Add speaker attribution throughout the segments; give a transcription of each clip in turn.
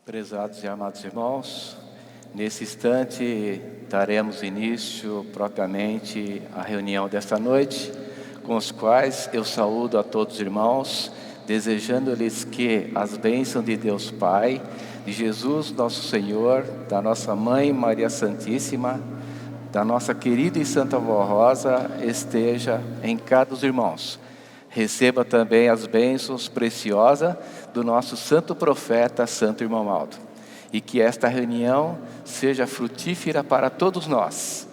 Speaker 1: Prezados e amados irmãos, nesse instante daremos início propriamente à reunião desta noite, com os quais eu saúdo a todos os irmãos, desejando-lhes que as bênçãos de Deus Pai, de Jesus nosso Senhor, da nossa Mãe Maria Santíssima, da nossa querida e Santa Avó Rosa, esteja em cada dos irmãos. Receba também as bênçãos preciosas do nosso santo profeta, Santo Irmão Aldo. E que esta reunião seja frutífera para todos nós.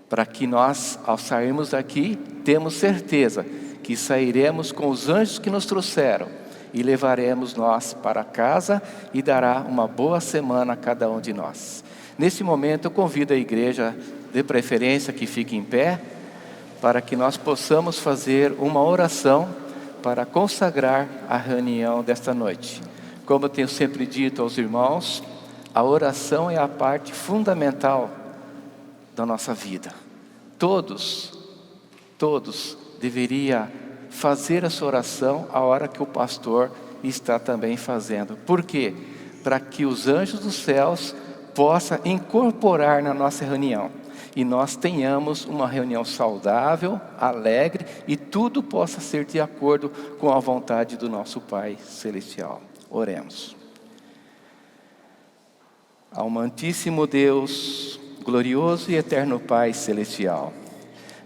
Speaker 1: Para que nós, ao sairmos daqui, temos certeza que sairemos com os anjos que nos trouxeram. E levaremos nós para casa e dará uma boa semana a cada um de nós. Nesse momento eu convido a igreja, de preferência que fique em pé, para que nós possamos fazer uma oração para consagrar a reunião desta noite. Como eu tenho sempre dito aos irmãos, a oração é a parte fundamental da nossa vida. Todos deveriam fazer essa oração a hora que o pastor está também fazendo. Por quê? Para que os anjos dos céus possam incorporar na nossa reunião. E nós tenhamos uma reunião saudável, alegre, e tudo possa ser de acordo com a vontade do nosso Pai Celestial. Oremos. Amantíssimo Deus, glorioso e eterno Pai Celestial,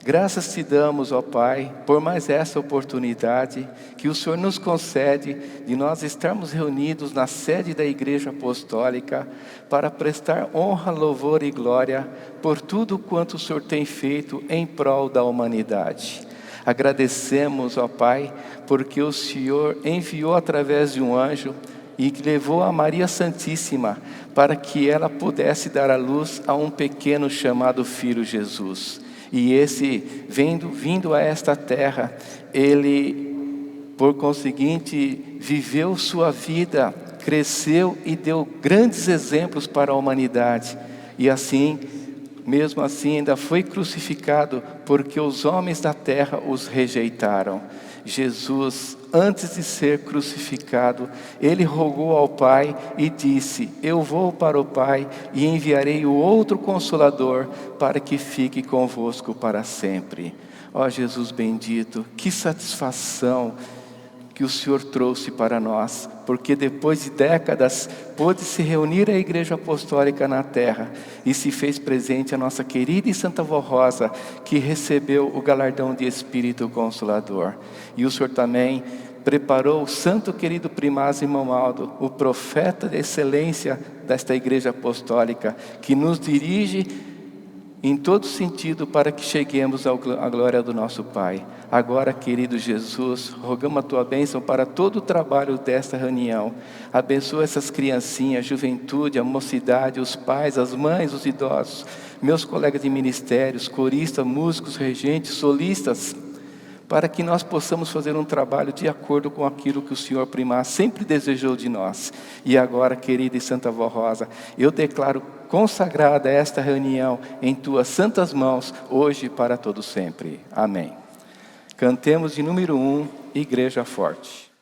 Speaker 1: graças te damos, ó Pai, por mais essa oportunidade que o Senhor nos concede de nós estarmos reunidos na sede da Igreja Apostólica para prestar honra, louvor e glória por tudo quanto o Senhor tem feito em prol da humanidade. Agradecemos, ó Pai, porque o Senhor enviou através de um anjo e que levou a Maria Santíssima para que ela pudesse dar à luz a um pequeno chamado Filho Jesus. E esse, vindo a esta terra, ele, por conseguinte, viveu sua vida, cresceu e deu grandes exemplos para a humanidade. E assim, mesmo assim, ainda foi crucificado, porque os homens da terra os rejeitaram. Jesus, antes de ser crucificado, ele rogou ao Pai e disse: eu vou para o Pai e enviarei o outro Consolador para que fique convosco para sempre. Ó Jesus bendito, que satisfação que o Senhor trouxe para nós, porque depois de décadas pôde se reunir a Igreja Apostólica na terra e se fez presente a nossa querida e Santa Avó Rosa, que recebeu o galardão de Espírito Consolador. E o Senhor também preparou o santo querido primaz Irmão Aldo, o profeta de excelência desta Igreja Apostólica, que nos dirige em todo sentido para que cheguemos à glória do nosso Pai. Agora, querido Jesus, rogamos a Tua bênção para todo o trabalho desta reunião. Abençoa essas criancinhas, a juventude, a mocidade, os pais, as mães, os idosos, meus colegas de ministérios, coristas, músicos, regentes, solistas, para que nós possamos fazer um trabalho de acordo com aquilo que o Senhor primaz sempre desejou de nós. E agora, querida e Santa Avó Rosa, eu declaro consagrada esta reunião em Tuas santas mãos, hoje e para todo sempre. Amém. Cantemos de número 1, Igreja Forte.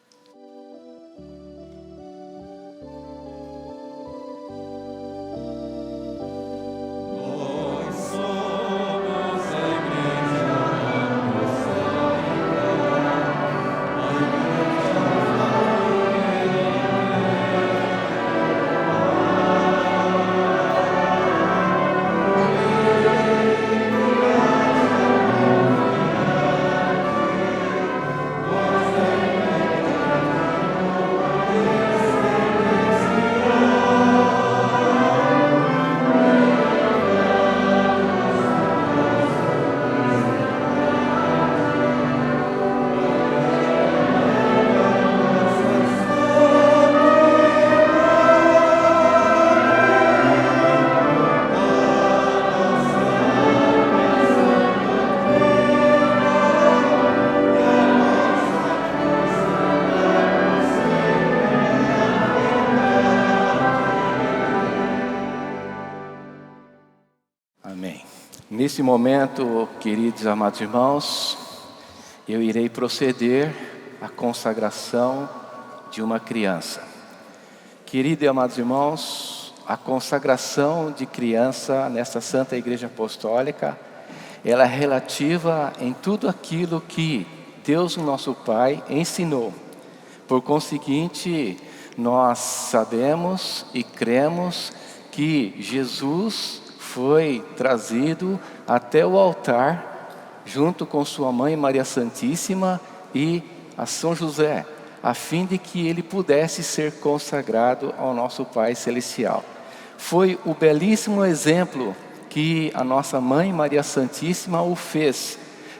Speaker 1: Nesse momento, queridos e amados irmãos, eu irei proceder à consagração de uma criança, Queridos e amados irmãos, a consagração de criança nesta Santa Igreja Apostólica, ela é relativa em tudo aquilo que Deus, o nosso Pai, ensinou. Por conseguinte, nós sabemos e cremos que Jesus foi trazido até o altar, junto com sua mãe Maria Santíssima e a São José, a fim de que ele pudesse ser consagrado ao nosso Pai Celestial. Foi o belíssimo exemplo que a nossa mãe Maria Santíssima o fez,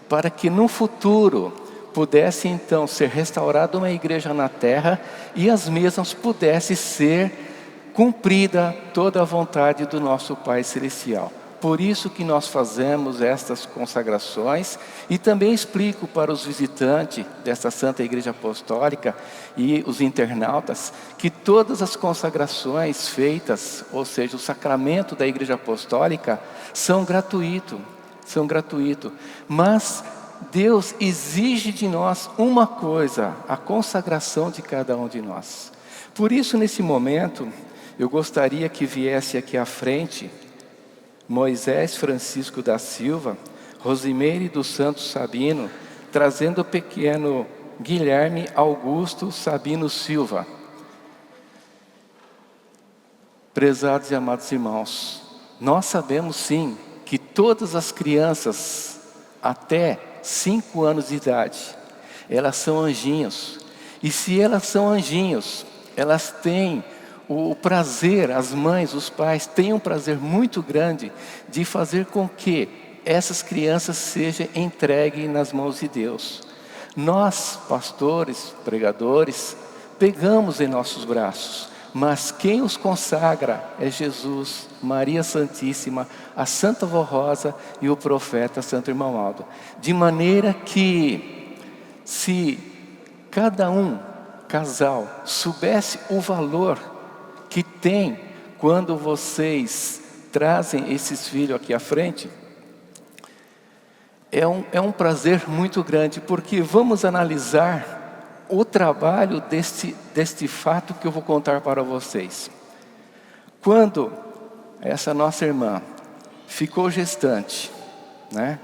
Speaker 1: para que no futuro pudesse então ser restaurada uma igreja na terra e as mesmas pudesse ser cumprida toda a vontade do nosso Pai Celestial. Por isso que nós fazemos estas consagrações e também explico para os visitantes desta Santa Igreja Apostólica e os internautas que todas as consagrações feitas, ou seja, o sacramento da Igreja Apostólica, são gratuitos, mas Deus exige de nós uma coisa, a consagração de cada um de nós. Por isso, nesse momento, eu gostaria que viesse aqui à frente Moisés Francisco da Silva, Rosimeire dos Santos Sabino, trazendo o pequeno Guilherme Augusto Sabino Silva. Prezados e amados irmãos, nós sabemos sim que todas as crianças até 5 anos de idade, elas são anjinhos. E se elas são anjinhos, elas têm o prazer, as mães, os pais têm um prazer muito grande de fazer com que essas crianças sejam entregues nas mãos de Deus. Nós, pastores, pregadores, pegamos em nossos braços, mas quem os consagra é Jesus, Maria Santíssima, a Santa Vó Rosa e o profeta Santo Irmão Aldo. De maneira que, se cada casal, soubesse o valor que tem quando vocês trazem esses filhos aqui à frente, é um prazer muito grande, porque vamos analisar o trabalho deste fato que eu vou contar para vocês. Quando essa nossa irmã ficou gestante,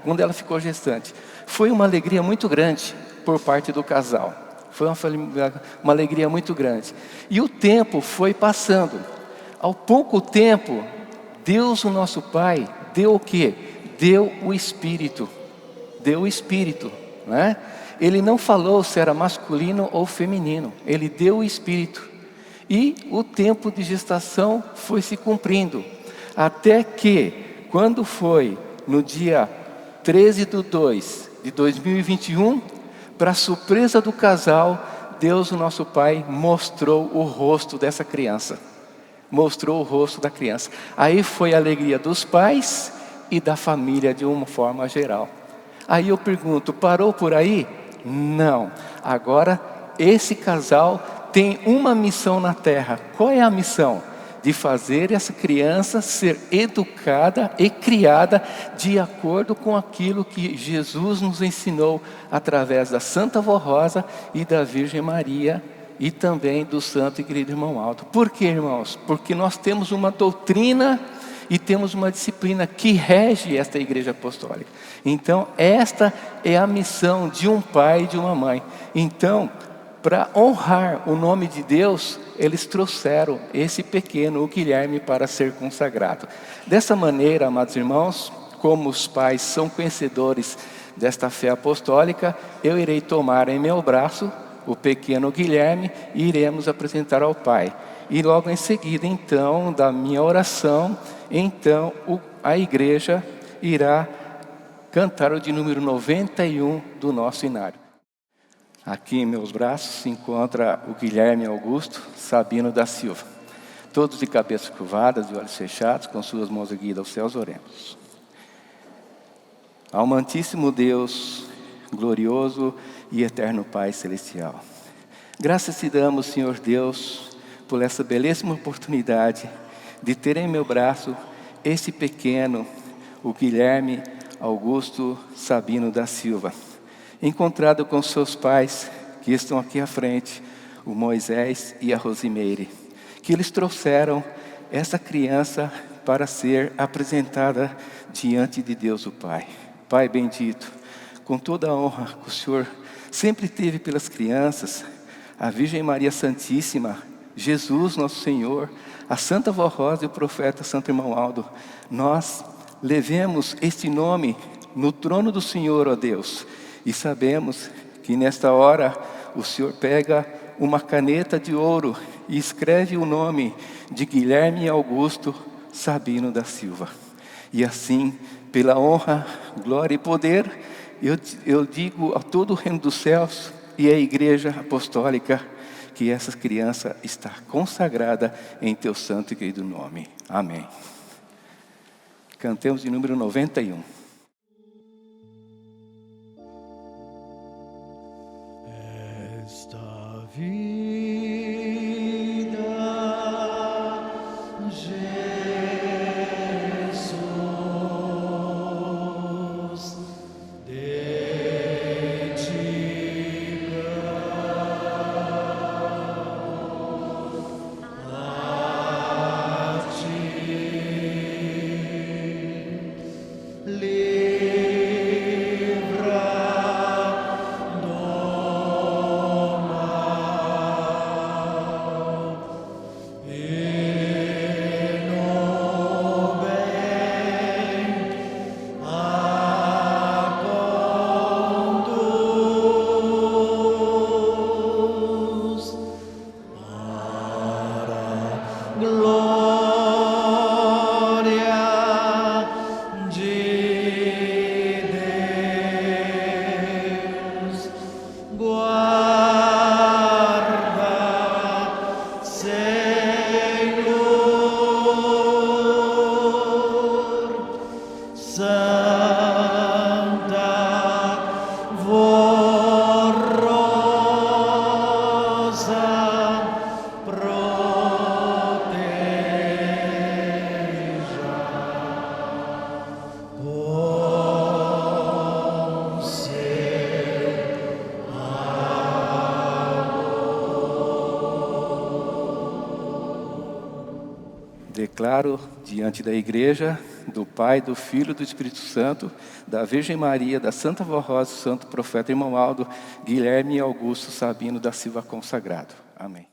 Speaker 1: quando ela ficou gestante, foi uma alegria muito grande por parte do casal. Foi uma alegria muito grande. E o tempo foi passando. Ao pouco tempo, Deus, o nosso Pai, deu o quê? Deu o Espírito. Deu o Espírito, Ele não falou se era masculino ou feminino. Ele deu o Espírito. E o tempo de gestação foi se cumprindo. Até que, quando foi no dia 13/2 de 2021, para surpresa do casal, Deus, o nosso Pai, mostrou o rosto dessa criança. Mostrou o rosto da criança. Aí foi a alegria dos pais e da família de uma forma geral. Aí eu pergunto, parou por aí? Não. Agora, esse casal tem uma missão na terra. Qual é a missão? De fazer essa criança ser educada e criada de acordo com aquilo que Jesus nos ensinou através da Santa Vó Rosa e da Virgem Maria e também do Santo e Querido Irmão Aldo. Por quê, irmãos? Porque nós temos uma doutrina e temos uma disciplina que rege esta Igreja Apostólica. Então, esta é a missão de um pai e de uma mãe. Então, para honrar o nome de Deus, eles trouxeram esse pequeno, o Guilherme, para ser consagrado. Dessa maneira, amados irmãos, como os pais são conhecedores desta fé apostólica, eu irei tomar em meu braço o pequeno Guilherme e iremos apresentar ao Pai. E logo em seguida, então, da minha oração, então a igreja irá cantar o de número 91 do nosso inário. Aqui em meus braços se encontra o Guilherme Augusto Sabino da Silva. Todos de cabeça curvada, de olhos fechados, com suas mãos erguidas aos céus, oremos. Ao amantíssimo Deus, glorioso e eterno Pai Celestial, graças te damos, Senhor Deus, por essa belíssima oportunidade de ter em meu braço esse pequeno, o Guilherme Augusto Sabino da Silva, encontrado com seus pais que estão aqui à frente, o Moisés e a Rosimeire. que eles trouxeram essa criança para ser apresentada diante de Deus o Pai. Pai bendito, com toda a honra que o Senhor sempre teve pelas crianças, a Virgem Maria Santíssima, Jesus nosso Senhor, a Santa Vó Rosa e o profeta Santo Irmão Aldo, nós levemos este nome no trono do Senhor, ó Deus, e sabemos que nesta hora o Senhor pega uma caneta de ouro e escreve o nome de Guilherme Augusto Sabino da Silva. E assim, pela honra, glória e poder, eu digo a todo o reino dos céus e à Igreja Apostólica que essa criança está consagrada em teu santo e querido nome. Amém. Cantemos de número 91.
Speaker 2: Esta vida, Jesus,
Speaker 1: Declaro diante da Igreja, do Pai, do Filho e do Espírito Santo, da Virgem Maria, da Santa Vó Rosa, do Santo Profeta Irmão Aldo, Guilherme Augusto Sabino da Silva consagrado. Amém.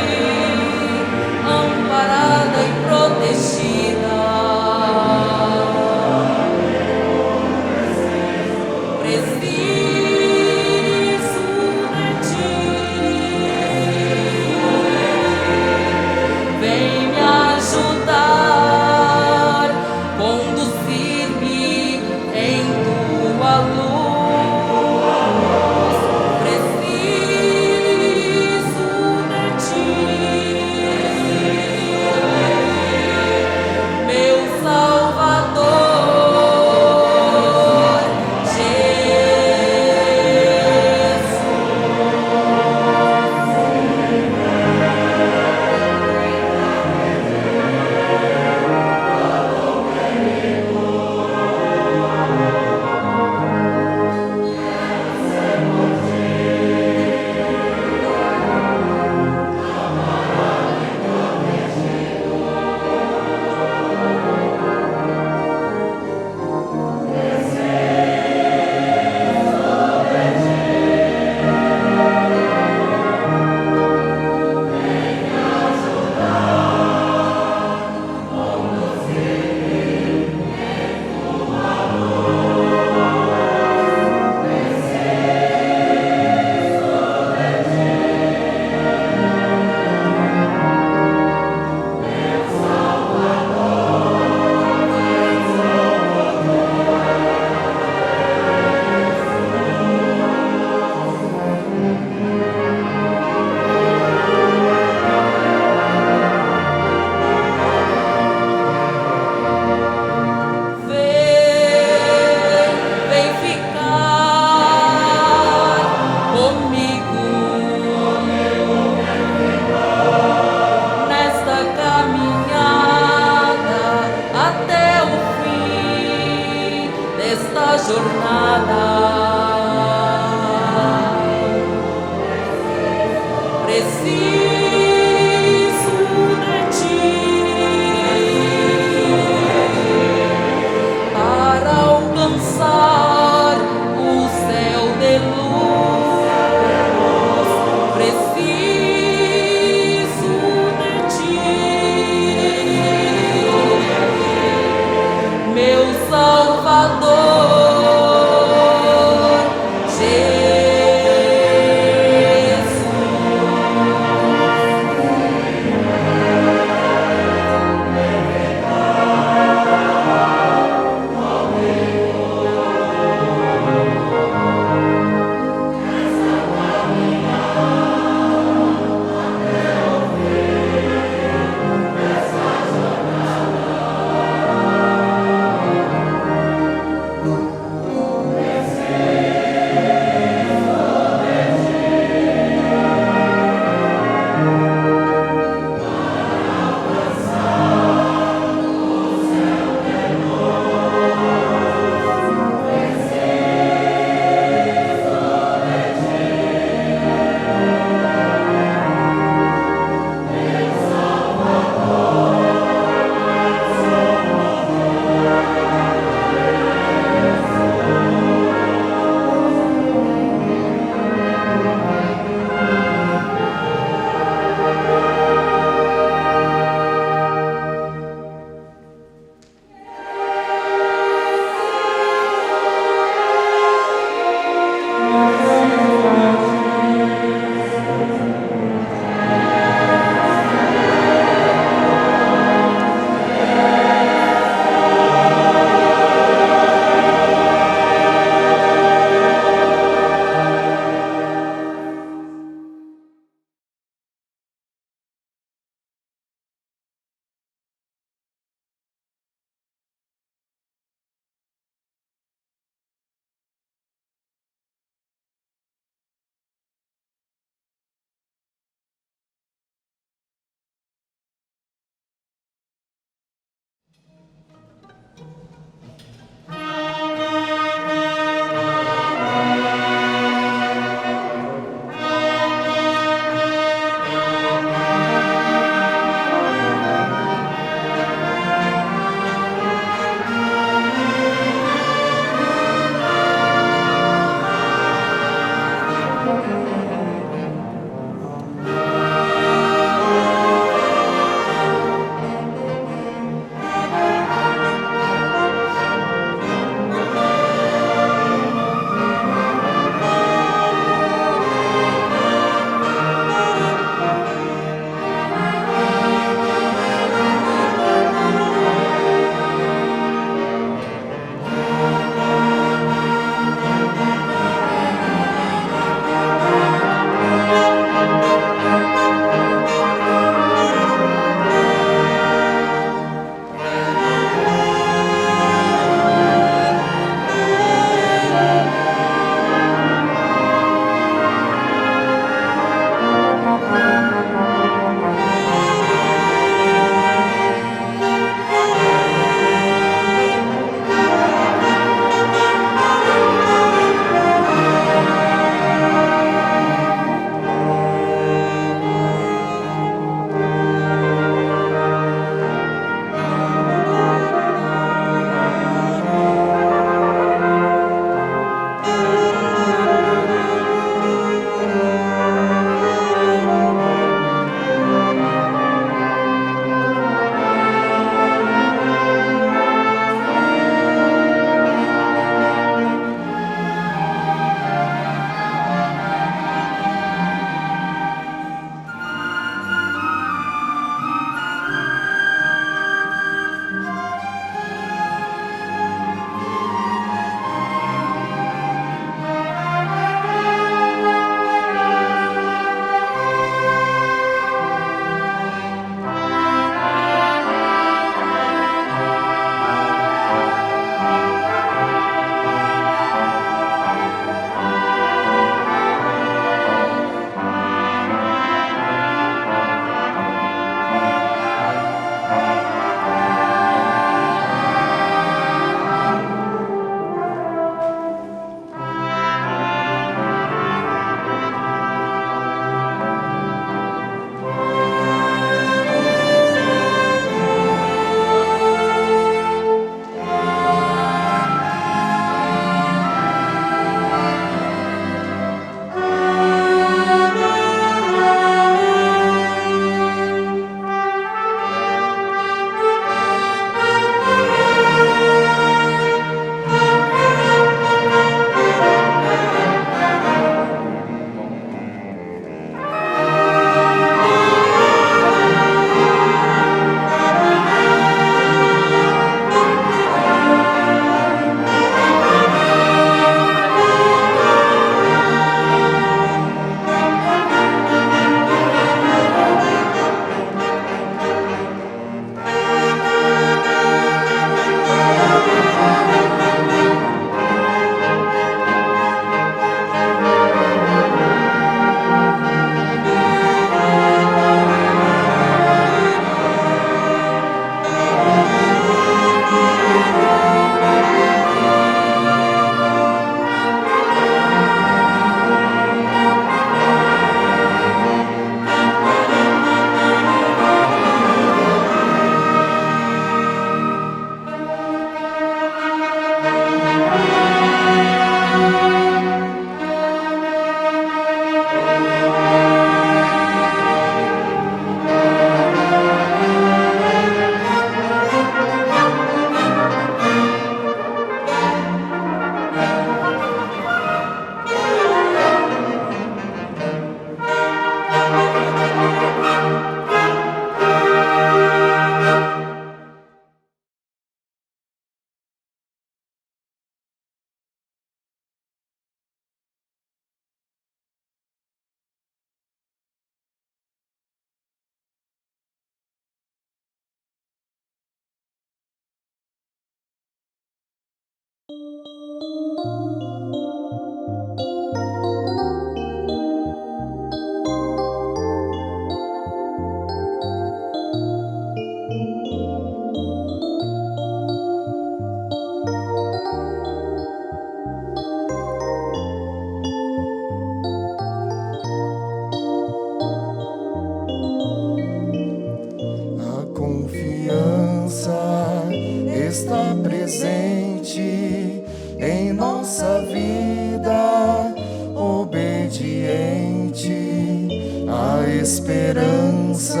Speaker 3: a esperança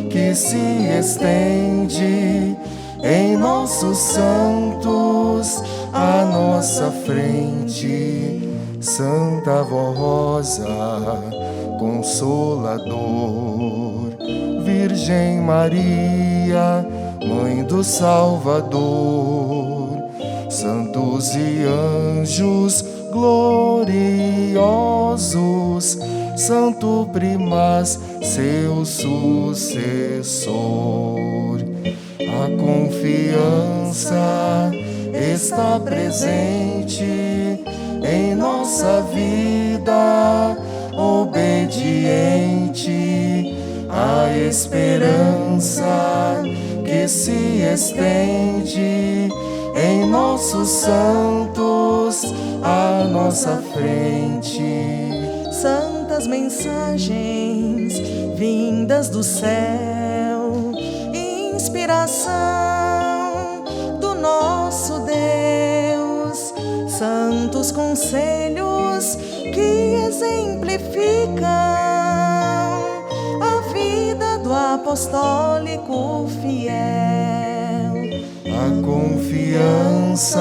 Speaker 3: que se estende em nossos santos à nossa frente. Santa Vó Rosa, Consolador, Virgem Maria, Mãe do Salvador, santos e anjos gloriosos, Santo Primaz, seu sucessor. A confiança está presente em nossa vida obediente, a esperança que se estende em nossos santos à nossa frente.
Speaker 4: Santas mensagens vindas do céu, inspiração do nosso Deus, santos conselhos que exemplificam a vida do apostólico fiel.
Speaker 3: A confiança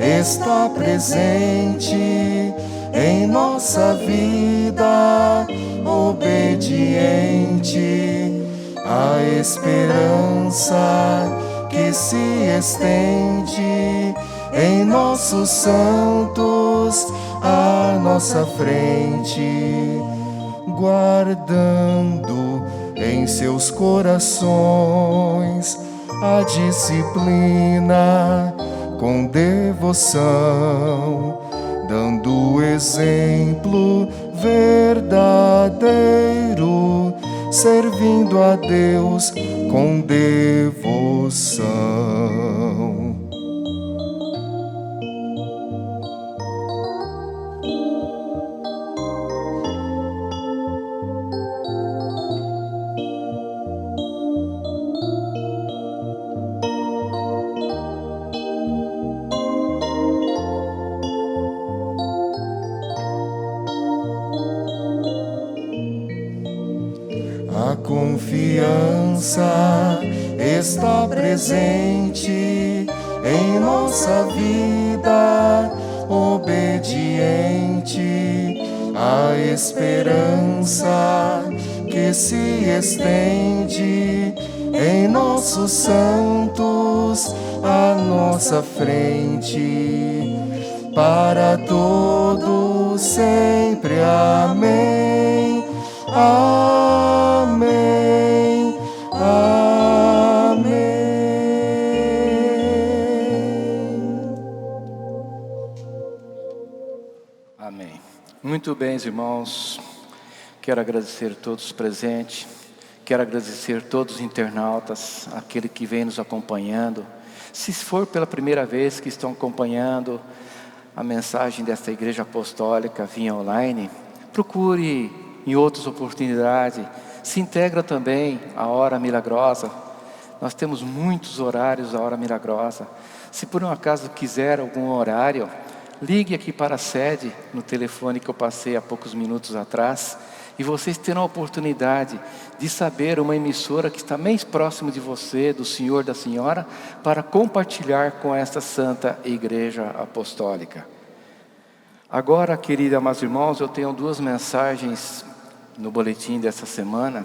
Speaker 3: está presente em nossa vida obediente, a esperança que se estende em nossos santos à nossa frente, guardando em seus corações a disciplina com devoção, dando exemplo verdadeiro, servindo a Deus com devoção. A confiança está presente em nossa vida obediente, a esperança que se estende em nossos santos à nossa frente, para todos sempre. Amém. Amém, amém.
Speaker 1: Amém. Muito bem, irmãos. Quero agradecer a todos os presentes. Quero agradecer a todos os internautas, aquele que vem nos acompanhando. Se for pela primeira vez que estão acompanhando a mensagem desta Igreja Apostólica via online, procure em outras oportunidades, se integra também à Hora Milagrosa. Nós temos muitos horários da Hora Milagrosa. Se por um acaso quiser algum horário, ligue aqui para a sede, no telefone que eu passei há poucos minutos atrás, e vocês terão a oportunidade de saber uma emissora que está mais próximo de você, do senhor, da senhora, para compartilhar com esta Santa Igreja Apostólica. Agora, queridos amados irmãos, eu tenho duas mensagens no boletim dessa semana,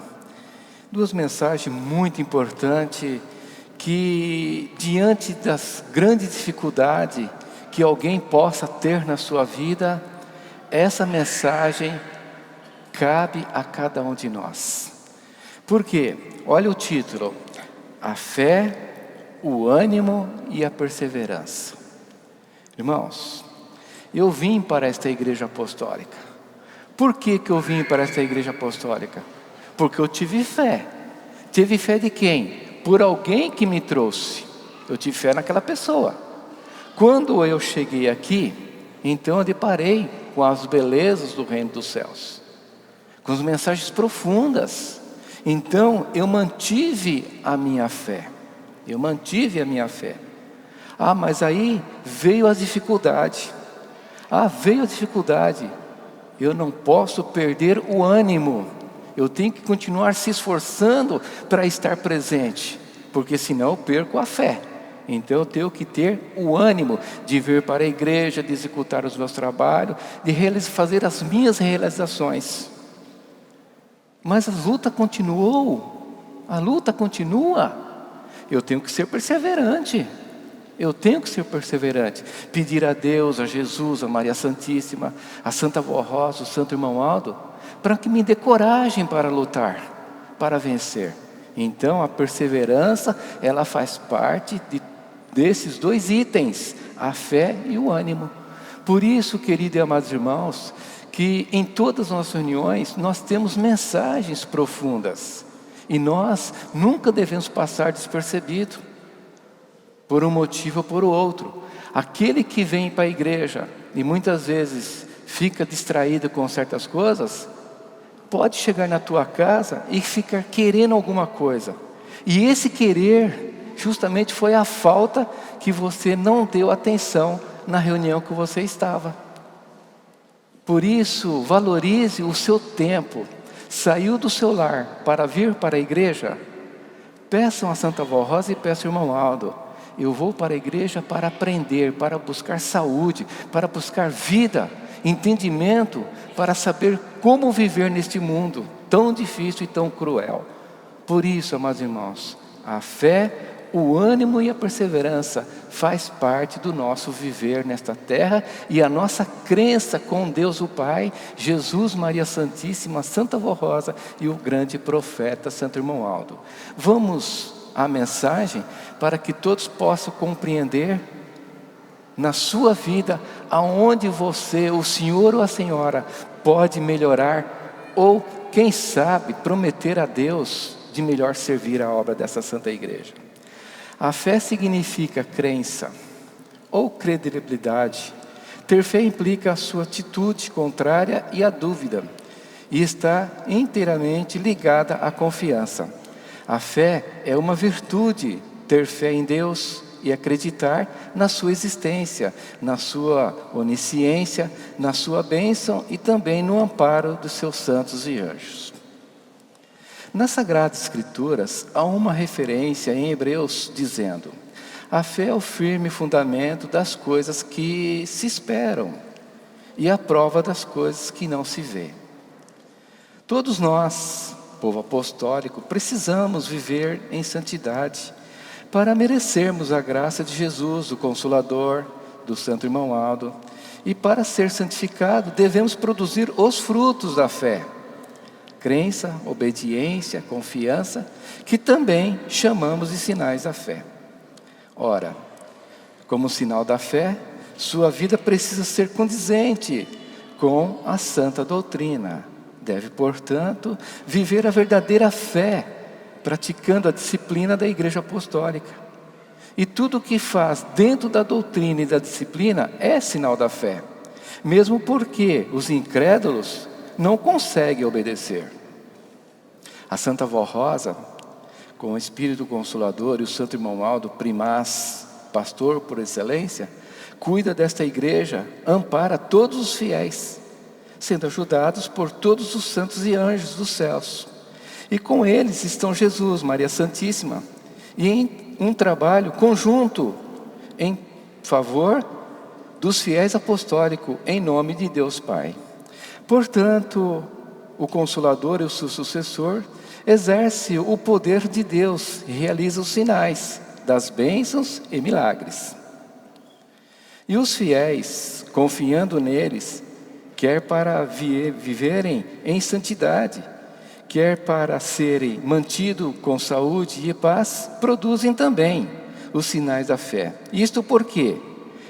Speaker 1: duas mensagens muito importantes, que diante das grandes dificuldades que alguém possa ter na sua vida, essa mensagem cabe a cada um de nós. Por quê? Olha o título: a fé, o ânimo e a perseverança. Irmãos, eu vim para esta Igreja Apostólica. Por que eu vim para esta Igreja Apostólica? Porque eu tive fé. Tive fé de quem? Por alguém que me trouxe. Eu tive fé naquela pessoa. Quando eu cheguei aqui, então eu deparei com as belezas do reino dos céus, com as mensagens profundas. Então eu mantive a minha fé. Eu mantive a minha fé. Mas aí veio a dificuldade. Veio a dificuldade. Eu não posso perder o ânimo. Eu tenho que continuar se esforçando para estar presente, porque senão eu perco a fé. Então eu tenho que ter o ânimo de vir para a igreja, de executar os meus trabalhos, de fazer as minhas realizações. Mas a luta continuou, a luta continua. Eu tenho que ser perseverante. Eu tenho que ser perseverante. Pedir a Deus, a Jesus, a Maria Santíssima, a Santa Vó Rosa, o Santo Irmão Aldo, para que me dê coragem para lutar, para vencer. Então a perseverança, ela faz parte desses dois itens, a fé e o ânimo. Por isso, queridos e amados irmãos, que em todas as nossas reuniões nós temos mensagens profundas. E nós nunca devemos passar despercebido, por um motivo ou por outro. Aquele que vem para a igreja e muitas vezes fica distraído com certas coisas, pode chegar na tua casa e ficar querendo alguma coisa. E esse querer justamente foi a falta que você não deu atenção na reunião que você estava. Por isso, valorize o seu tempo. Saiu do seu lar para vir para a igreja? Peçam a Santa Vó Rosa e peçam ao irmão Aldo. Eu vou para a igreja para aprender, para buscar saúde, para buscar vida, entendimento, para saber como viver neste mundo tão difícil e tão cruel. Por isso, amados irmãos, a fé, o ânimo e a perseverança faz parte do nosso viver nesta terra, e a nossa crença com Deus o Pai, Jesus, Maria Santíssima, Santa Vó Rosa e o grande profeta Santo Irmão Aldo. Vamos à mensagem para que todos possam compreender na sua vida aonde você, o senhor ou a senhora, pode melhorar, ou quem sabe prometer a Deus de melhor servir a obra dessa Santa Igreja. A fé significa crença ou credibilidade. Ter fé implica a sua atitude contrária e a dúvida, e está inteiramente ligada à confiança. A fé é uma virtude, ter fé em Deus e acreditar na sua existência, na sua onisciência, na sua bênção e também no amparo dos seus santos e anjos. Nas Sagradas Escrituras, há uma referência em Hebreus dizendo: a fé é o firme fundamento das coisas que se esperam e a prova das coisas que não se vê. Todos nós, povo apostólico, precisamos viver em santidade para merecermos a graça de Jesus, o Consolador, do Santo Irmão Aldo. E para ser santificado, devemos produzir os frutos da fé: crença, obediência, confiança, que também chamamos de sinais da fé. Ora, como sinal da fé, sua vida precisa ser condizente com a santa doutrina. Deve, portanto, viver a verdadeira fé, praticando a disciplina da Igreja Apostólica. E tudo o que faz dentro da doutrina e da disciplina é sinal da fé, mesmo porque os incrédulos não conseguem obedecer. A Santa Vó Rosa, com o Espírito Consolador, e o Santo Irmão Aldo, primaz, pastor por excelência, cuida desta igreja, ampara todos os fiéis, sendo ajudados por todos os santos e anjos dos céus. E com eles estão Jesus, Maria Santíssima, e em um trabalho conjunto em favor dos fiéis apostólicos, em nome de Deus Pai. Portanto, o Consolador e o seu sucessor exerce o poder de Deus e realiza os sinais das bênçãos e milagres. E os fiéis, confiando neles, quer para viverem em santidade, quer para serem mantidos com saúde e paz, produzem também os sinais da fé. Isto porque,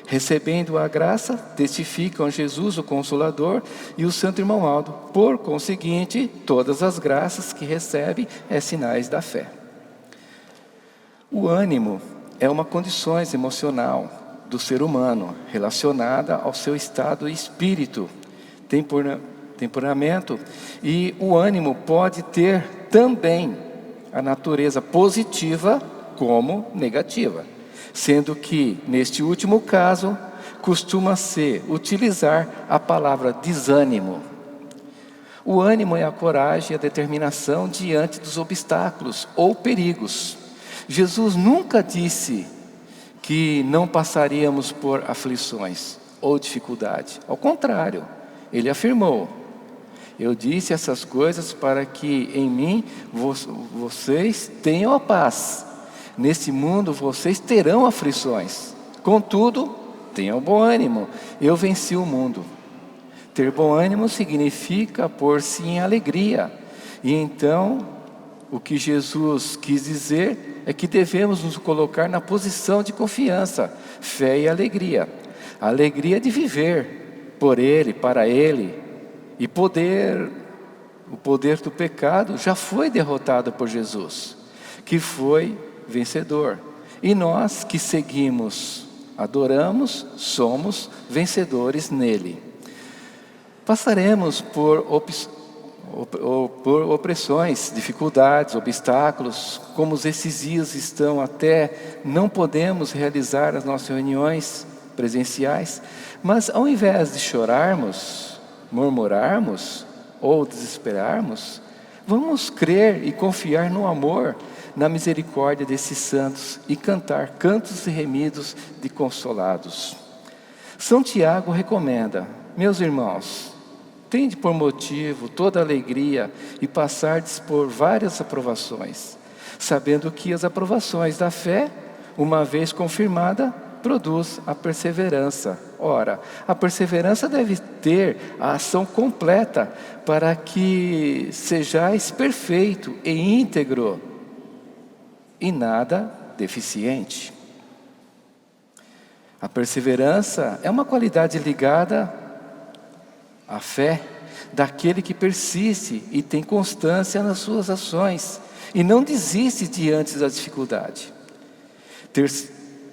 Speaker 1: recebendo a graça, testificam a Jesus, o Consolador, e o Santo Irmão Aldo. Por conseguinte, todas as graças que recebe é sinais da fé. O ânimo é uma condição emocional do ser humano, relacionada ao seu estado e espírito, temperamento, e o ânimo pode ter também a natureza positiva como negativa, sendo que, neste último caso, costuma-se utilizar a palavra desânimo. O ânimo é a coragem e a determinação diante dos obstáculos ou perigos. Jesus nunca disse que não passaríamos por aflições ou dificuldade. Ao contrário, Ele afirmou: eu disse essas coisas para que em mim vocês tenham a paz. Nesse mundo vocês terão aflições. Contudo, tenham bom ânimo, eu venci o mundo. Ter bom ânimo significa pôr-se em alegria. E então, o que Jesus quis dizer é que devemos nos colocar na posição de confiança, fé e alegria. A alegria de viver por Ele, para Ele. E o poder do pecado já foi derrotado por Jesus, que foi vencedor. E nós que seguimos, adoramos, somos vencedores nele. Passaremos por opressões, dificuldades, obstáculos, como esses dias estão até não podemos realizar as nossas reuniões presenciais, mas ao invés de chorarmos, murmurarmos ou desesperarmos, vamos crer e confiar no amor, na misericórdia desses santos e cantar cantos remidos de consolados. São Tiago recomenda: meus irmãos, tende por motivo toda alegria e passardes por várias aprovações, sabendo que as aprovações da fé, uma vez confirmada, produz a perseverança. Ora, a perseverança deve ter a ação completa para que sejais perfeito e íntegro e nada deficiente. A perseverança é uma qualidade ligada à fé daquele que persiste e tem constância nas suas ações e não desiste diante da dificuldade. Ter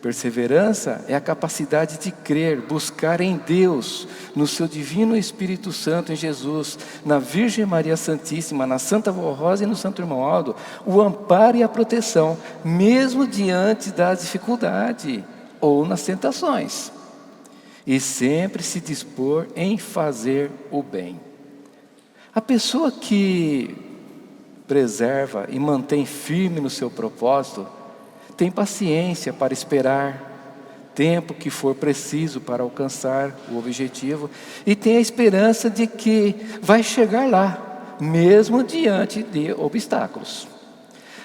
Speaker 1: perseverança é a capacidade de crer, buscar em Deus, no seu divino Espírito Santo, em Jesus, na Virgem Maria Santíssima, na Santa Vó Rosa e no Santo Irmão Aldo, o amparo e a proteção, mesmo diante da dificuldade ou nas tentações. E sempre se dispor em fazer o bem. A pessoa que preserva e mantém firme no seu propósito, tem paciência para esperar tempo que for preciso para alcançar o objetivo e tem a esperança de que vai chegar lá, mesmo diante de obstáculos.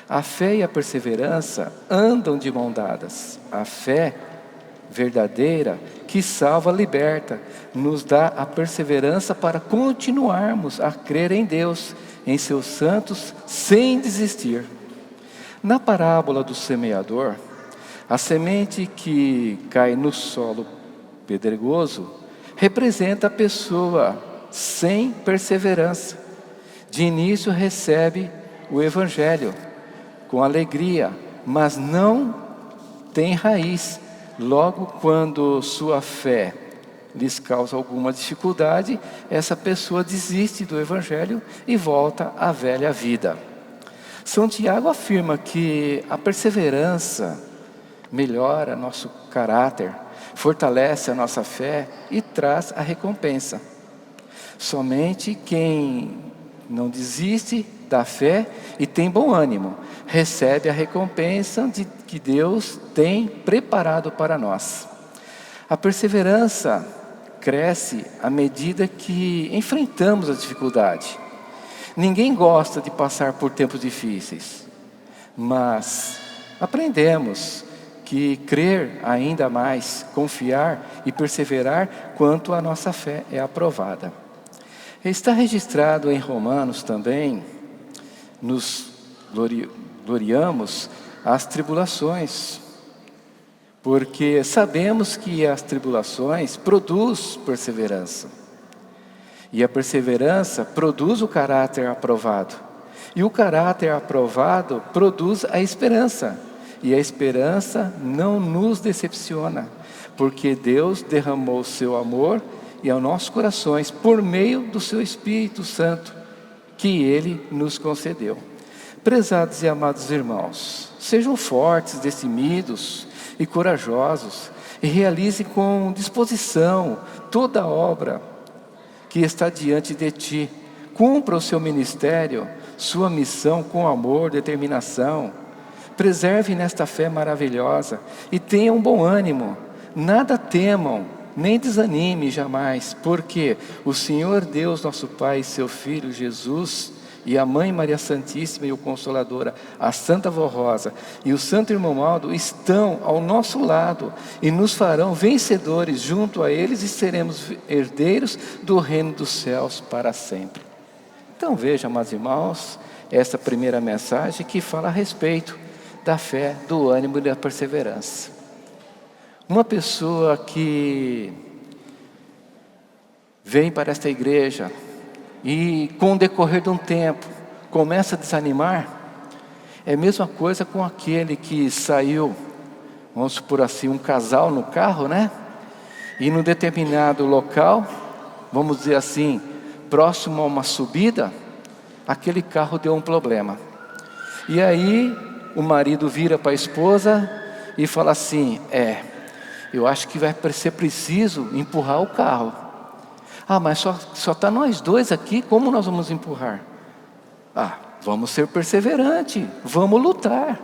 Speaker 1: A fé e a perseverança andam de mão dadas. A fé verdadeira que salva, liberta, nos dá a perseverança para continuarmos a crer em Deus, em seus santos, sem desistir. Na parábola do semeador, a semente que cai no solo pedregoso representa a pessoa sem perseverança. De início recebe o Evangelho com alegria, mas não tem raiz. Logo, quando sua fé lhes causa alguma dificuldade, essa pessoa desiste do Evangelho e volta à velha vida. São Tiago afirma que a perseverança melhora nosso caráter, fortalece a nossa fé e traz a recompensa. Somente quem não desiste da fé e tem bom ânimo, recebe a recompensa que Deus tem preparado para nós. A perseverança cresce à medida que enfrentamos a dificuldade. Ninguém gosta de passar por tempos difíceis, mas aprendemos que crer ainda mais, confiar e perseverar quanto a nossa fé é aprovada. Está registrado em Romanos também, nos gloriamos as tribulações, porque sabemos que as tribulações produzem perseverança. E a perseverança produz o caráter aprovado. E o caráter aprovado produz a esperança. E a esperança não nos decepciona, porque Deus derramou o seu amor e aos nossos corações por meio do seu Espírito Santo, que Ele nos concedeu. Prezados e amados irmãos, sejam fortes, destemidos e corajosos, e realizem com disposição toda a obra que está diante de ti, Cumpra o seu ministério, sua missão com amor, determinação. Preserve nesta fé maravilhosa e tenha um bom ânimo. Nada temam, nem desanime jamais, porque o Senhor Deus, nosso Pai, seu Filho Jesus, e a Mãe Maria Santíssima e o Consoladora, a Santa Vó Rosa e o Santo Irmão Aldo estão ao nosso lado e nos farão vencedores junto a eles e seremos herdeiros do reino dos céus para sempre. Então veja, amados irmãos, essa primeira mensagem que fala a respeito da fé, do ânimo e da perseverança. Uma pessoa que vem para esta igreja e com o decorrer de um tempo começa a desanimar, é a mesma coisa com aquele que saiu, vamos supor assim, um casal no carro, né? E num determinado local, vamos dizer assim, próximo a uma subida, aquele carro deu um problema. E aí o marido vira para a esposa e fala assim: eu acho que vai ser preciso empurrar o carro. Ah, mas só está nós dois aqui, como nós vamos empurrar? Ah, vamos ser perseverantes, vamos lutar.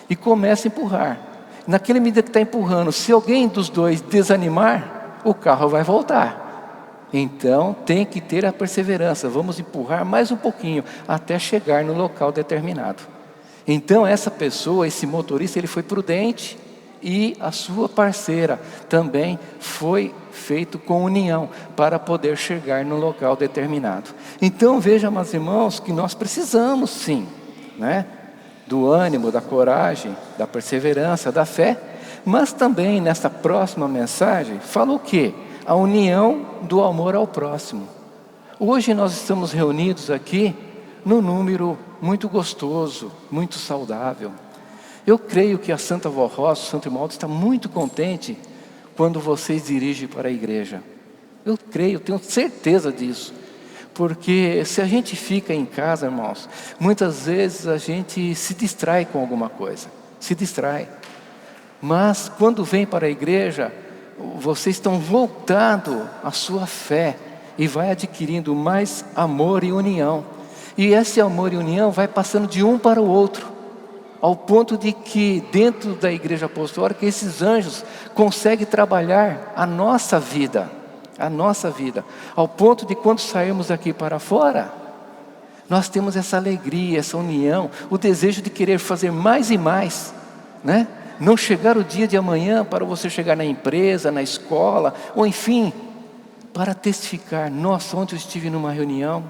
Speaker 1: E começa a empurrar. Naquele medida que está empurrando, se alguém dos dois desanimar, o carro vai voltar. Então tem que ter a perseverança, vamos empurrar mais um pouquinho, até chegar no local determinado. Então essa pessoa, esse motorista, ele foi prudente. E a sua parceira também foi feito com união para poder chegar no local determinado. Então veja, meus irmãos, que nós precisamos sim, né, do ânimo, da coragem, da perseverança, da fé. Mas também nesta próxima mensagem fala o quê? A união do amor ao próximo. Hoje nós estamos reunidos aqui num número muito gostoso, muito saudável. Eu creio que a Santa Vó Rosa, o Santo Irmão Aldo, está muito contente quando vocês dirigem para a igreja. Eu creio, tenho certeza disso. Porque se a gente fica em casa, irmãos, muitas vezes a gente se distrai com alguma coisa. Se distrai. Mas quando vem para a igreja, vocês estão voltando à sua fé e vai adquirindo mais amor e união. E esse amor e união vai passando de um para o outro. Ao ponto de que dentro da igreja apostólica esses anjos conseguem trabalhar a nossa vida, ao ponto de quando sairmos daqui para fora, nós temos essa alegria, essa união, o desejo de querer fazer mais e mais, né? Não chegar o dia de amanhã para você chegar na empresa, na escola, ou enfim, para testificar: nossa, ontem eu estive numa reunião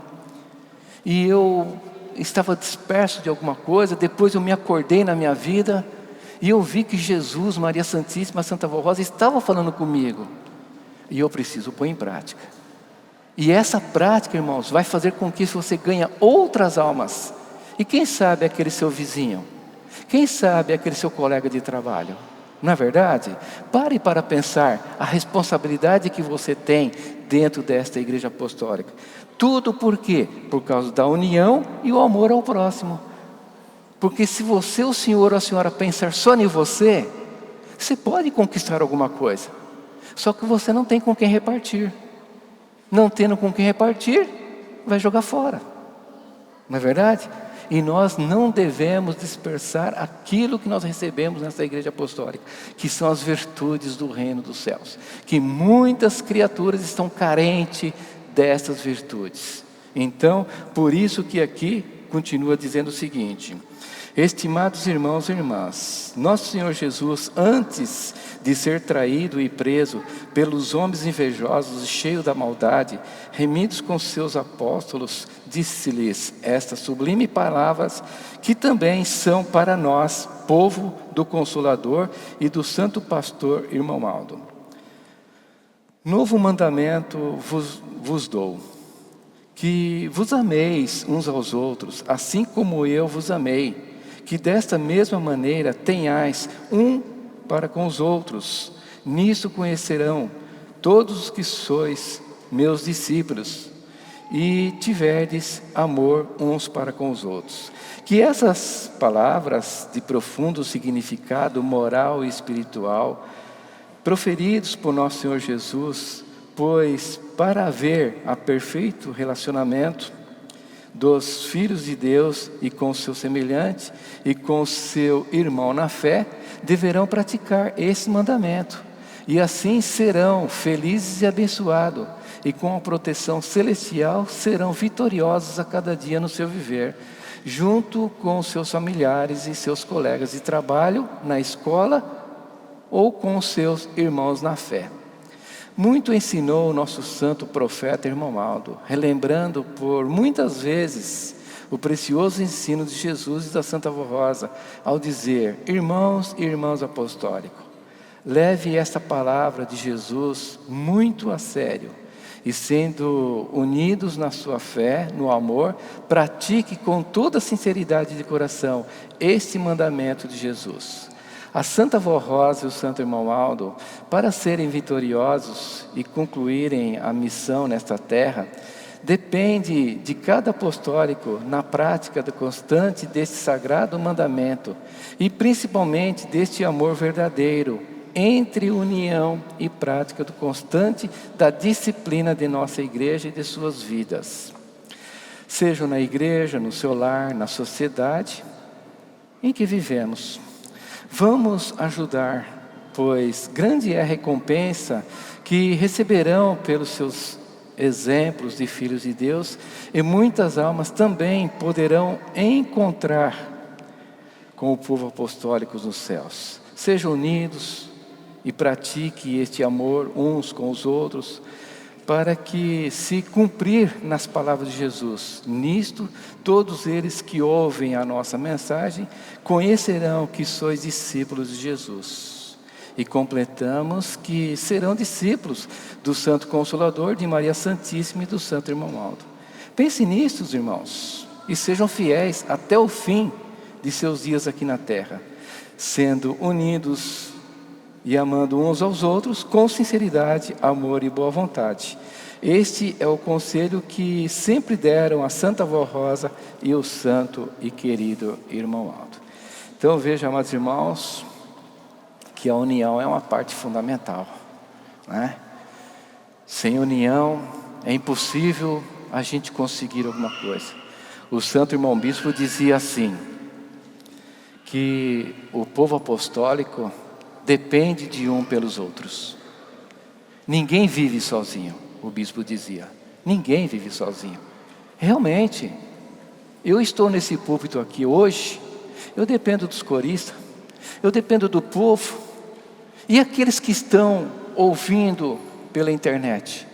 Speaker 1: e eu estava disperso de alguma coisa, depois eu me acordei na minha vida e eu vi que Jesus, Maria Santíssima, Santa Vó Rosa estava falando comigo e eu preciso pôr em prática. E essa prática, irmãos, vai fazer com que você ganhe outras almas. E quem sabe aquele seu vizinho, quem sabe aquele seu colega de trabalho, não é verdade? Pare para pensar a responsabilidade que você tem dentro desta igreja apostólica. Tudo por quê? Por causa da união e o amor ao próximo. Porque se você, o senhor ou a senhora pensar só em você, você pode conquistar alguma coisa. Só que você não tem com quem repartir. Não tendo com quem repartir, vai jogar fora. Não é verdade? E nós não devemos dispersar aquilo que nós recebemos nessa igreja apostólica, que são as virtudes do reino dos céus. Que muitas criaturas estão carentes dessas virtudes. Então, por isso que aqui continua dizendo o seguinte: estimados irmãos e irmãs, nosso Senhor Jesus, antes de ser traído e preso pelos homens invejosos e cheios da maldade, remidos com seus apóstolos, disse-lhes estas sublimes palavras, que também são para nós, povo do Consolador e do Santo Pastor Irmão Aldo. Novo mandamento vos dou, que vos ameis uns aos outros, assim como eu vos amei, que desta mesma maneira tenhais um para com os outros. Nisso conhecerão todos os que sois meus discípulos, e tiverdes amor uns para com os outros. Que essas palavras de profundo significado moral e espiritual, proferidos por nosso Senhor Jesus, pois para haver a perfeito relacionamento dos filhos de Deus e com o seu semelhante e com o seu irmão na fé, deverão praticar esse mandamento. E assim serão felizes e abençoados, e com a proteção celestial serão vitoriosos a cada dia no seu viver, junto com os seus familiares e seus colegas de trabalho, na escola ou com os seus irmãos na fé. Muito ensinou o nosso santo profeta irmão Aldo, relembrando por muitas vezes o precioso ensino de Jesus e da Santa Avó Rosa, ao dizer: irmãos e irmãs apostólicos, leve esta palavra de Jesus muito a sério, e sendo unidos na sua fé, no amor, pratique com toda sinceridade de coração este mandamento de Jesus. A Santa Avó Rosa e o Santo Irmão Aldo, para serem vitoriosos e concluírem a missão nesta terra, depende de cada apostólico na prática constante deste sagrado mandamento, e principalmente deste amor verdadeiro, entre união e prática do constante da disciplina de nossa igreja e de suas vidas. Sejam na igreja, no seu lar, na sociedade em que vivemos. Vamos ajudar, pois grande é a recompensa que receberão pelos seus exemplos de filhos de Deus, e muitas almas também poderão encontrar com o povo apostólico nos céus. Sejam unidos e pratique este amor uns com os outros, para que, se cumprir nas palavras de Jesus, nisto todos eles que ouvem a nossa mensagem conhecerão que sois discípulos de Jesus. E completamos que serão discípulos do Santo Consolador, de Maria Santíssima e do Santo Irmão Aldo. Pense nisso, irmãos, e sejam fiéis até o fim de seus dias aqui na terra, sendo unidos e amando uns aos outros com sinceridade, amor e boa vontade. Este é o conselho que sempre deram a Santa Avó Rosa e o santo e querido irmão Aldo. Então veja, amados irmãos, que a união é uma parte fundamental, né? Sem união é impossível a gente conseguir alguma coisa. O santo irmão bispo dizia assim, que o povo apostólico depende de um pelos outros. Ninguém vive sozinho, o bispo dizia. Ninguém vive sozinho. Realmente, eu estou nesse púlpito aqui hoje, eu dependo dos coristas, eu dependo do povo, e aqueles que estão ouvindo pela internet,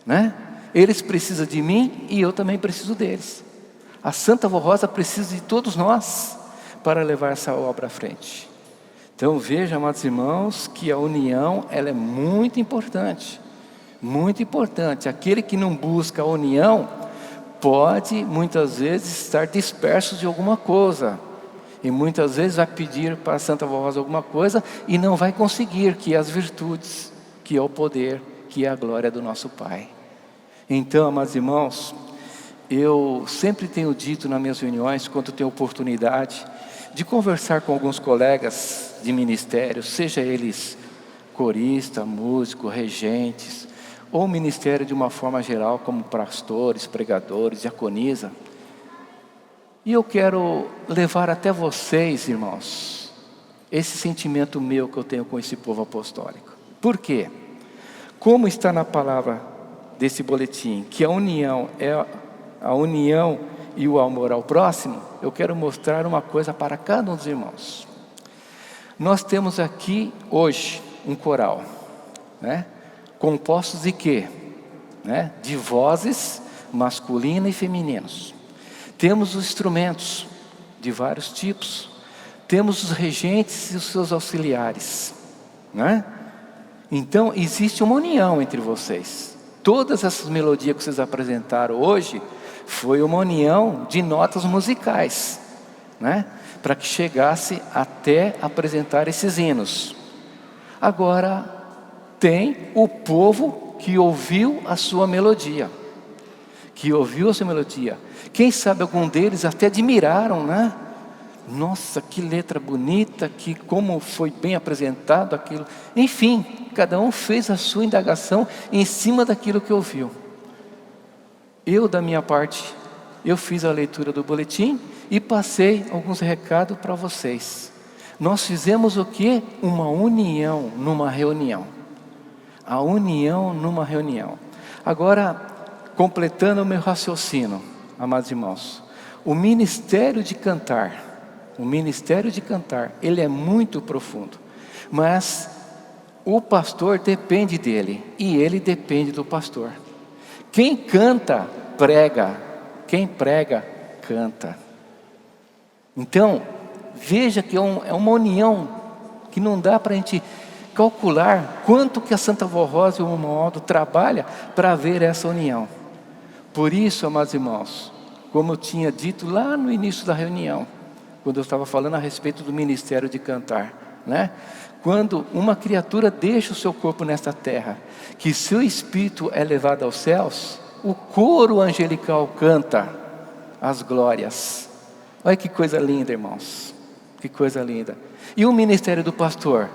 Speaker 1: né? Eles precisam de mim e eu também preciso deles. A Santa Avó Rosa precisa de todos nós para levar essa obra à frente. Então veja, amados irmãos, que a união ela é muito importante. Muito importante. Aquele que não busca a união pode muitas vezes estar disperso de alguma coisa. E muitas vezes vai pedir para a Santa Avó Rosa alguma coisa e não vai conseguir, que é as virtudes, que é o poder, que é a glória do nosso Pai. Então, amados irmãos, eu sempre tenho dito nas minhas reuniões, quando tenho oportunidade de conversar com alguns colegas de ministério, seja eles corista, músico, regentes, ou ministério de uma forma geral, como pastores, pregadores, diaconisa. E eu quero levar até vocês, irmãos, esse sentimento meu que eu tenho com esse povo apostólico. Por quê? Como está na palavra desse boletim, que a união é a união e o amor ao próximo, eu quero mostrar uma coisa para cada um dos irmãos. Nós temos aqui hoje um coral, né? Compostos de quê? Né? De vozes masculinas e femininas. Temos os instrumentos de vários tipos. Temos os regentes e os seus auxiliares, né? Então existe uma união entre vocês. Todas essas melodias que vocês apresentaram hoje foi uma união de notas musicais, né? Para que chegasse até apresentar esses hinos. Agora tem o povo que ouviu a sua melodia. Quem sabe algum deles até admiraram, né? Nossa, que letra bonita, que como foi bem apresentado aquilo. Enfim, cada um fez a sua indagação em cima daquilo que ouviu. Eu, da minha parte, eu fiz a leitura do boletim e passei alguns recados para vocês. Nós fizemos o quê? Uma união numa reunião. A união numa reunião. Agora, completando o meu raciocínio, amados irmãos, o ministério de cantar, ele é muito profundo, mas o pastor depende dele e ele depende do pastor. Quem canta, prega. Quem prega, canta. Então, veja que é uma união que não dá para a gente calcular quanto que a Santa Vó Rosa e o Romualdo trabalha para haver essa união. Por isso, amados irmãos, como eu tinha dito lá no início da reunião, quando eu estava falando a respeito do ministério de cantar, né? Quando uma criatura deixa o seu corpo nesta terra, que seu espírito é levado aos céus, o coro angelical canta as glórias. Olha que coisa linda, irmãos. Que coisa linda. E o ministério do pastor?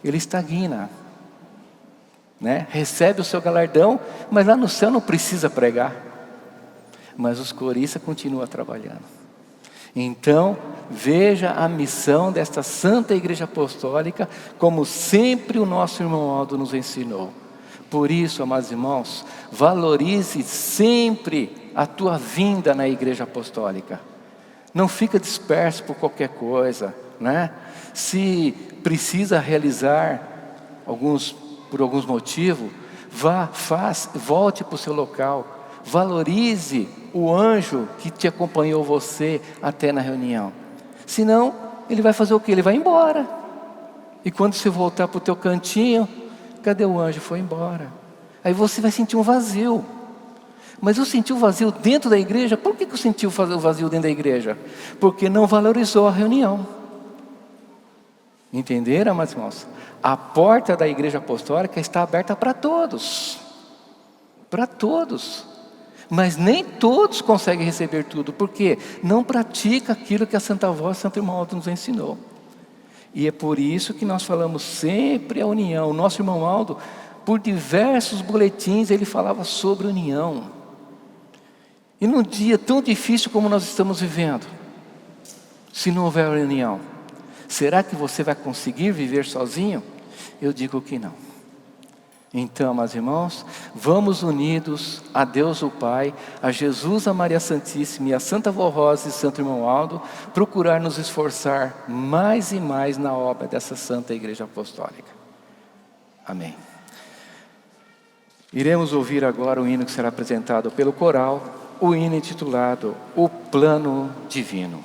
Speaker 1: Ele estagna, né? Recebe o seu galardão, mas lá no céu não precisa pregar. Mas os coristas continuam trabalhando. Então, veja a missão desta Santa Igreja Apostólica, como sempre o nosso irmão Aldo nos ensinou. Por isso, amados irmãos, valorize sempre a tua vinda na Igreja Apostólica. Não fica disperso por qualquer coisa, né? Se precisa realizar por alguns motivos, volte para o seu local. Valorize o anjo que te acompanhou você até na reunião. Senão, ele vai fazer o quê? Ele vai embora. E quando você voltar para o teu cantinho, cadê o anjo? Foi embora. Aí você vai sentir um vazio. Mas eu senti o vazio dentro da igreja. Por que eu senti o vazio dentro da igreja? Porque não valorizou a reunião. Entenderam, amados irmãos? A porta da igreja apostólica está aberta para todos. Para todos. Mas nem todos conseguem receber tudo. Por quê? Não pratica aquilo que a Santa Voz e Santo Irmão Aldo nos ensinou. E é por isso que nós falamos sempre a união. O nosso irmão Aldo, por diversos boletins, ele falava sobre união. E num dia tão difícil como nós estamos vivendo, se não houver união, será que você vai conseguir viver sozinho? Eu digo que não. Então, meus irmãos, vamos unidos a Deus o Pai, a Jesus, a Maria Santíssima e a Santa Vó Rosa e Santo Irmão Aldo, procurar nos esforçar mais e mais na obra dessa Santa Igreja Apostólica. Amém. Iremos ouvir agora o hino que será apresentado pelo coral, o hino intitulado O Plano Divino.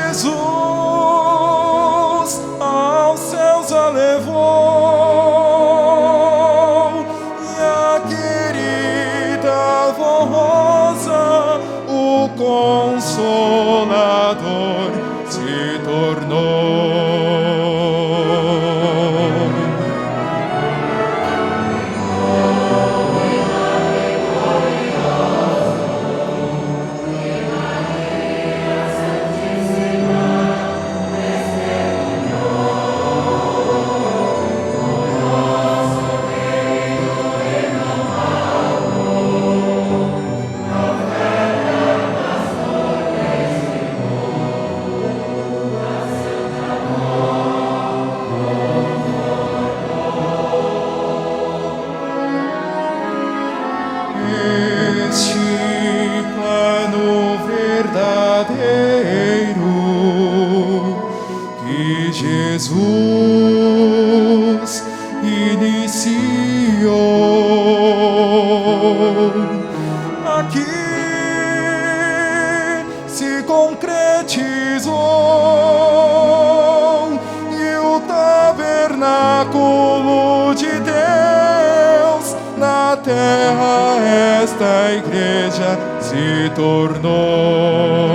Speaker 3: Jesus aos céus a levou, e a querida voz o Consolador se tornou. Jesus iniciou aqui, se concretizou, e o tabernáculo de Deus na terra esta igreja se tornou.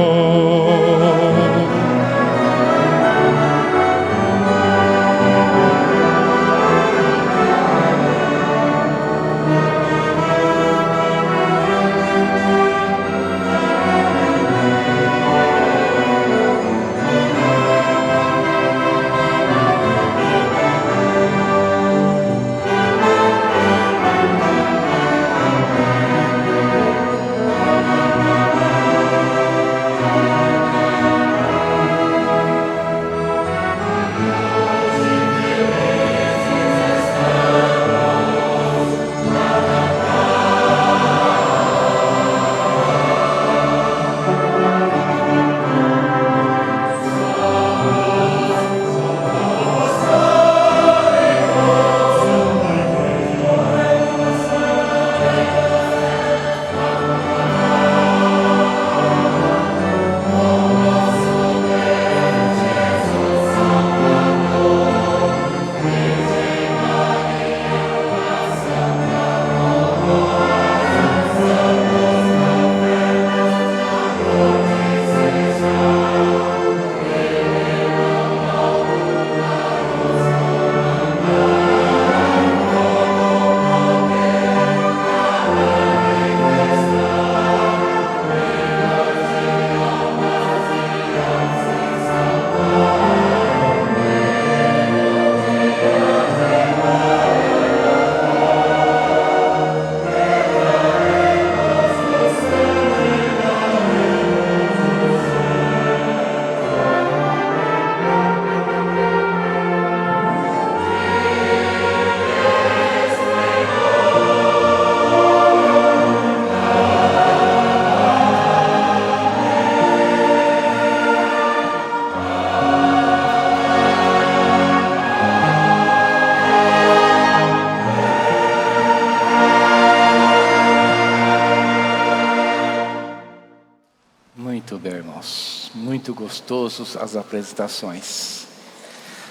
Speaker 1: Muito bem, irmãos. Muito gostosos as apresentações.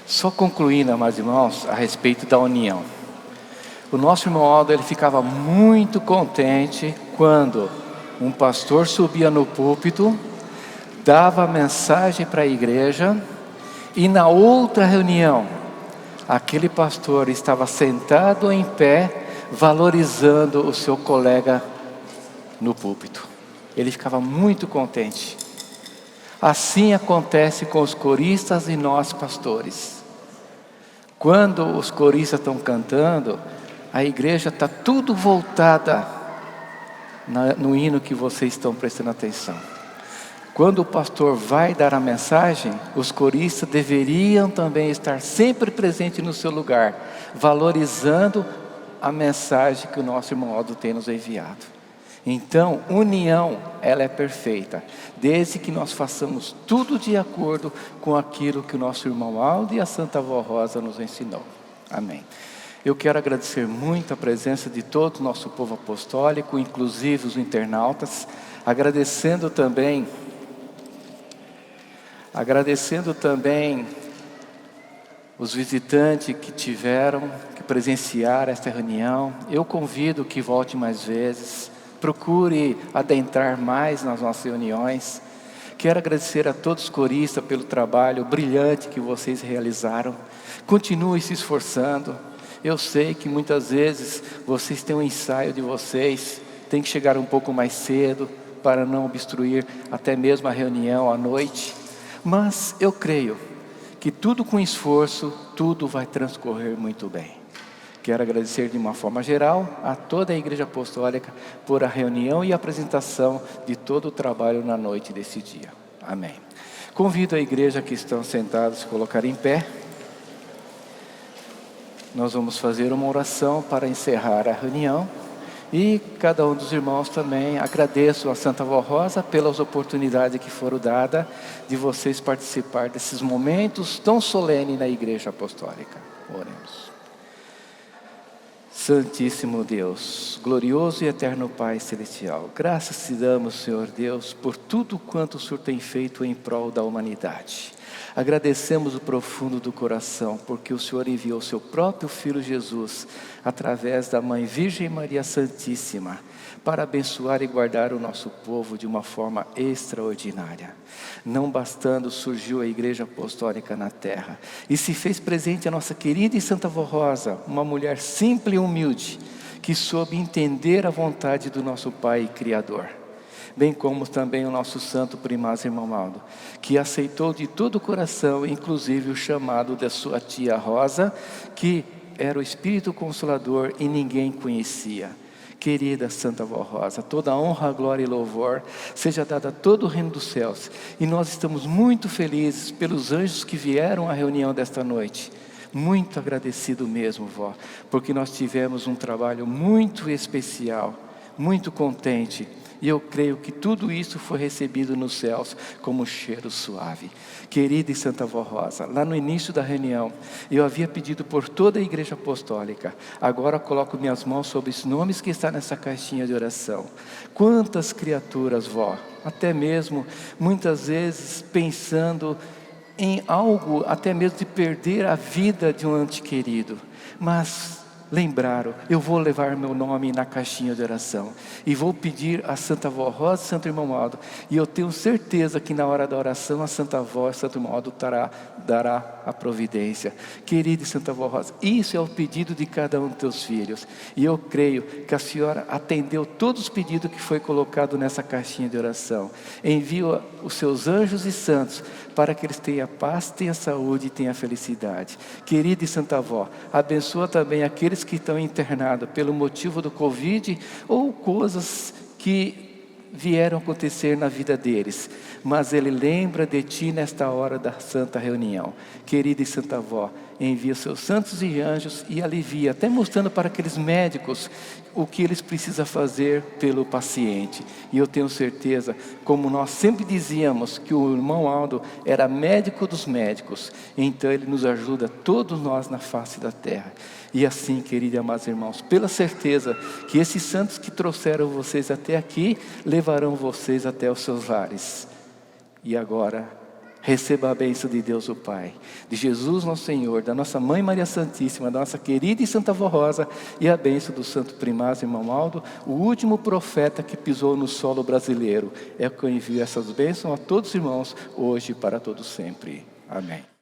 Speaker 1: Só concluindo, amados irmãos, a respeito da união. O nosso irmão Aldo, ele ficava muito contente quando um pastor subia no púlpito, dava a mensagem para a igreja, e na outra reunião, aquele pastor estava sentado em pé, valorizando o seu colega no púlpito. Ele ficava muito contente. Assim acontece com os coristas e nós pastores. Quando os coristas estão cantando, a igreja está tudo voltada no hino que vocês estão prestando atenção. Quando o pastor vai dar a mensagem, os coristas deveriam também estar sempre presentes no seu lugar, valorizando a mensagem que o nosso irmão Aldo tem nos enviado. Então, união, ela é perfeita, desde que nós façamos tudo de acordo com aquilo que o nosso irmão Aldo e a Santa Avó Rosa nos ensinou. Amém. Eu quero agradecer muito a presença de todo o nosso povo apostólico, inclusive os internautas, agradecendo também Agradecendo também os visitantes que presenciaram esta reunião. Eu convido que volte mais vezes, procure adentrar mais nas nossas reuniões. Quero agradecer a todos os coristas pelo trabalho brilhante que vocês realizaram. Continue se esforçando. Eu sei que muitas vezes vocês têm um ensaio de vocês, tem que chegar um pouco mais cedo para não obstruir até mesmo a reunião à noite. Mas eu creio que tudo com esforço, tudo vai transcorrer muito bem. Quero agradecer de uma forma geral a toda a Igreja Apostólica por a reunião e a apresentação de todo o trabalho na noite desse dia. Amém. Convido a igreja que estão sentados a se colocar em pé. Nós vamos fazer uma oração para encerrar a reunião. E cada um dos irmãos também, agradeço a Santa Vó Rosa pelas oportunidades que foram dadas de vocês participar desses momentos tão solenes na Igreja Apostólica. Oremos. Santíssimo Deus, glorioso e eterno Pai Celestial, graças te damos, Senhor Deus, por tudo quanto o Senhor tem feito em prol da humanidade. Agradecemos o profundo do coração, porque o Senhor enviou o seu próprio Filho Jesus, através da Mãe Virgem Maria Santíssima, para abençoar e guardar o nosso povo de uma forma extraordinária. Não bastando, surgiu a Igreja Apostólica na terra, e se fez presente a nossa querida e Santa Vó Rosa, uma mulher simples e humilde, que soube entender a vontade do nosso Pai e Criador. Bem como também o nosso santo primaz irmão Aldo, que aceitou de todo o coração, inclusive o chamado da sua tia Rosa, que era o Espírito Consolador e ninguém conhecia. Querida Santa Vó Rosa, toda a honra, glória e louvor seja dada a todo o reino dos céus. E nós estamos muito felizes pelos anjos que vieram à reunião desta noite. Muito agradecido mesmo, vó, porque nós tivemos um trabalho muito especial, muito contente. E eu creio que tudo isso foi recebido nos céus como um cheiro suave. Querida e Santa Vó Rosa, lá no início da reunião, eu havia pedido por toda a Igreja Apostólica. Agora coloco minhas mãos sobre os nomes que estão nessa caixinha de oração. Quantas criaturas, vó, até mesmo muitas vezes pensando em algo, até mesmo de perder a vida de um ente querido. Mas lembraram, eu vou levar meu nome na caixinha de oração e vou pedir a Santa Vó Rosa e Santo Irmão Aldo, e eu tenho certeza que na hora da oração a Santa Vó e Santo Irmão Aldo dará a providência. Querida Santa Vó Rosa, isso é o pedido de cada um dos teus filhos, e eu creio que a senhora atendeu todos os pedidos que foi colocado nessa caixinha de oração. Envia os seus anjos e santos para que eles tenham paz, tenham saúde e tenham felicidade. Querida e Santa Vó, abençoa também aqueles que estão internados pelo motivo do Covid ou coisas que vieram acontecer na vida deles, mas Ele lembra de Ti nesta hora da santa reunião. Querida e Santa Vó, envia seus santos e anjos e alivia, até mostrando para aqueles médicos o que eles precisam fazer pelo paciente. E eu tenho certeza, como nós sempre dizíamos, que o irmão Aldo era médico dos médicos, então ele nos ajuda, todos nós na face da terra. E assim, queridos e amados irmãos, pela certeza que esses santos que trouxeram vocês até aqui, levarão vocês até os seus lares. E agora, receba a bênção de Deus o Pai, de Jesus nosso Senhor, da nossa Mãe Maria Santíssima, da nossa querida e Santa Vó Rosa, e a bênção do Santo Primaz irmão Aldo, o último profeta que pisou no solo brasileiro. É que eu envio essas bênçãos a todos os irmãos, hoje e para todos sempre. Amém.